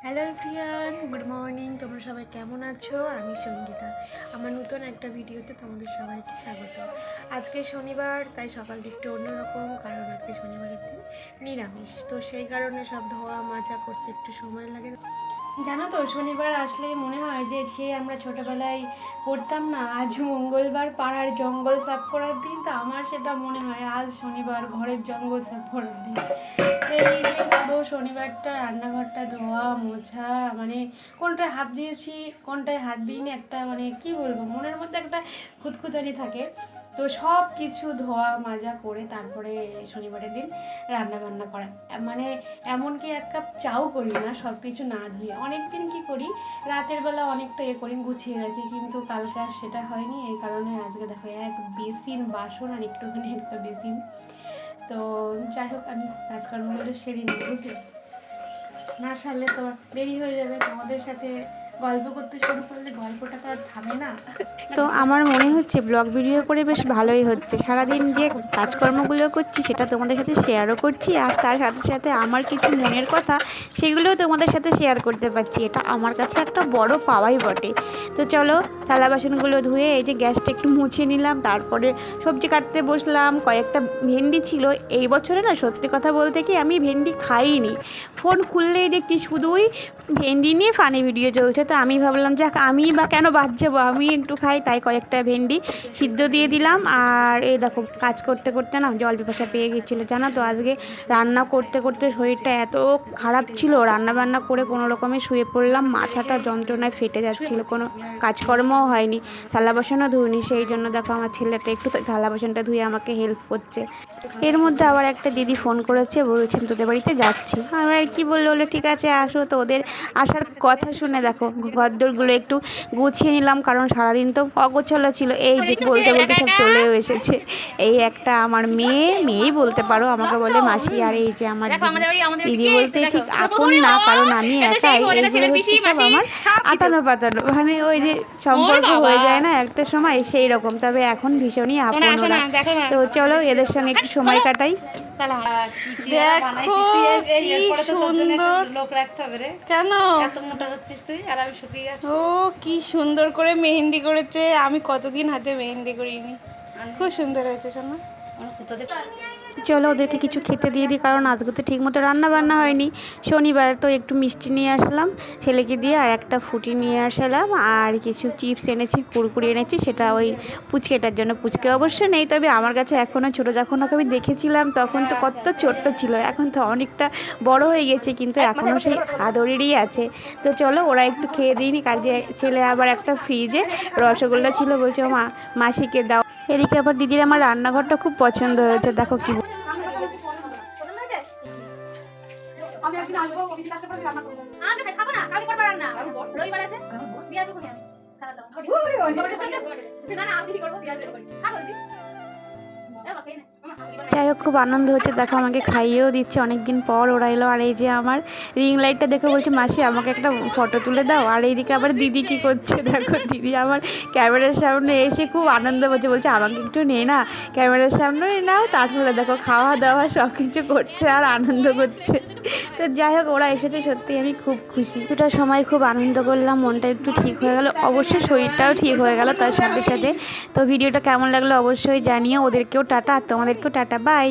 Hello everyone, good morning. তোমরা সবাই কেমন আছো? আমি সঙ্গীতা। আমার নতুন একটা ভিডিওতে তোমাদের সবাইকে স্বাগত। আজকে শনিবার, তাই সকাল দিকটা অন্যরকম, কারণ আজকে শনিবারের দিন নিরামিষ। তো সেই কারণে সব ধোয়া মাজা করতে একটু সময় লাগে। জানো তো, শনিবার আসলেই মনে হয় যে সে আমরা ছোটোবেলায় পড়তাম না, আজ মঙ্গলবার পাড়ার জঙ্গল সাফ করার দিন। তো আমার সেটা মনে হয় আজ শনিবার ঘরের জঙ্গল সাফ করার দিন। এই যে পুরো শনিবারটা রান্নাঘরটা ধোয়া মোছা, মানে কোনটায় হাত দিয়েছি কোনটায় হাত দিইনি, একটা মানে কি বলবো, মনের মধ্যে একটা খুঁতখুঁতানি থাকে। তো সব কিছু ধোয়া মাজা করে তারপরে শনিবারের দিন রান্না বান্না করা, মানে এমনকি এক কাপ চাও করি না সব কিছু না ধুয়ে। অনেক দিন কী করি, রাতের বেলা অনেকটা করি, গুছিয়ে রাখি, কিন্তু কালকে আর সেটা হয়নি। এই কারণে আজকে দেখো এক বেসিন বাসন আর একটুখানি একটা বেসিন। তো যাই হোক, আমি কাজকর্মগুলো সেরে নিই, বুঝলে? না সারলে তো দেরি হয়ে যাবে। তোমাদের সাথে গল্প করতে শুরু করলে গল্পটা তো আর থামে না। তো আমার মনে হচ্ছে ব্লগ ভিডিও করে বেশ ভালোই হচ্ছে। সারাদিন যে কাজকর্মগুলো করছি সেটা তোমাদের সাথে শেয়ারও করছি, আর তার সাথে সাথে আমার কিছু মনের কথা সেগুলোও তোমাদের সাথে শেয়ার করতে পারছি। এটা আমার কাছে একটা বড় পাওয়াই বটে। তো চলো, থালা বাসনগুলো ধুয়ে এই যে গ্যাসটা একটু মুছে নিলাম, তারপরে সবজি কাটতে বসলাম। কয়েকটা ভেন্ডি ছিল। এই বছরে না, সত্যি কথা বলতে কি, আমি ভেন্ডি খাইনি। ফোন খুললেই দেখছি শুধুই ভেন্ডি নিয়ে ফানি ভিডিও চলছে। তো আমি ভাবলাম, যাক, আমি বা কেন বাদ যাবো, আমি একটু খাই। তাই কয়েকটা ভেন্ডি সিদ্ধ দিয়ে দিলাম। আর এই দেখো, কাজ করতে করতে না জল পিপাসা পেয়ে গেছিলো। জানো তো, আজকে রান্না করতে করতে শরীরটা এত খারাপ ছিল, রান্না বান্না করে কোনো রকমে শুয়ে পড়লাম। মাথাটা যন্ত্রণায় ফেটে যাচ্ছিল, কোনো কাজকর্মও হয়নি, থালা বাসনও ধুইনি। সেই জন্য দেখো আমার ছেলেটা একটু থালা বাসনটা ধুয়ে আমাকে হেল্প করছে। এর মধ্যে আবার একটা দিদি ফোন করেছে, বলছেন তোদের বাড়িতে যাচ্ছি। আমরা কি বললো, ঠিক আছে আসো। তো ওদের আসার কথা শুনে দেখো ঘরদোরগুলো একটু গুছিয়ে নিলাম, কারণ সারাদিন তো অগোছালো ছিল। এই যে বলতে বলতে সব চলেও এসেছে। এই একটা আমার মেয়েই বলতে পারো, আমাকে বলে মাসি। আর এই যে আমার দিদি বলতে ঠিক আপন না, কারণ আমি একাই। এইগুলো হচ্ছে সব আমার আতানো পাতানো, মানে ওই যে সম্পর্ক হয়ে যায় না একটা সময়, সেই রকম। তবে এখন ভীষণই আপন ওরা। তো চলো, এদের সঙ্গে একটু সময় কাটাই। দেখো কি সুন্দর, লোক রাখতে হবে রে, কেন এত মোটা হচ্ছিস তুই? আর আমি শুকিয়ে যাচ্ছি। ও কি সুন্দর করে মেহেন্দি করেছে, আমি কতদিন হাতে মেহেন্দি করিনি। খুব সুন্দর হয়েছে শোনো। চলো, ওদেরকে কিছু খেতে দিয়ে দিই, কারণ আজকে তো ঠিক মতো রান্না বান্না হয়নি। শনিবার তো একটু মিষ্টি নিয়ে আসলাম ছেলেকে দিয়ে, আর একটা ফুটি নিয়ে আসলাম, আর কিছু চিপস এনেছি, কুরকুরি এনেছি, সেটা ওই পুচকেটার জন্য। পুচকে অবশ্য নেই, তবে আমার কাছে এখনও ছোটো। যখন ওকে আমি দেখেছিলাম তখন তো কত ছোট্ট ছিল, এখন তো অনেকটা বড় হয়ে গেছে, কিন্তু এখনও সেই আদরেরই আছে। তো চলো, ওরা একটু খেয়ে দিইনি। কার দিয়ে ছেলে আবার একটা ফ্রিজে রসগোল্লা ছিল, বলছে মাসিকে দাও। এদিকে আবার দিদির আমার রান্নাঘরটা খুব পছন্দ হয়েছে, দেখো কি। যাই হোক, খুব আনন্দ হচ্ছে। দেখো আমাকে খাইয়েও দিচ্ছে, অনেকদিন পর ওরা এলো। আর এই যে আমার রিং লাইটটা দেখে বলছে, মাসি আমাকে একটা ফটো তুলে দাও। আর এইদিকে আবার দিদি কি করছে দেখো, দিদি আমার ক্যামেরার সামনে এসে খুব আনন্দ হচ্ছে, বলছে আমাকে একটু নে না, ক্যামেরার সামনে নাও। তারপরে দেখো খাওয়া দাওয়া সব কিছু করছে আর আনন্দ করছে। তো যাই হোক, ওরা এসেছে, সত্যি আমি খুব খুশি। দুটা সময় খুব আনন্দ করলাম, মনটা একটু ঠিক হয়ে গেল, অবশ্যই শরীরটাও ঠিক হয়ে গেল তার সাথে সাথে। তো ভিডিওটা কেমন লাগলো অবশ্যই জানিও। ওদেরকেও টাটা, আর তোমাদেরকেও টাটা, বাই।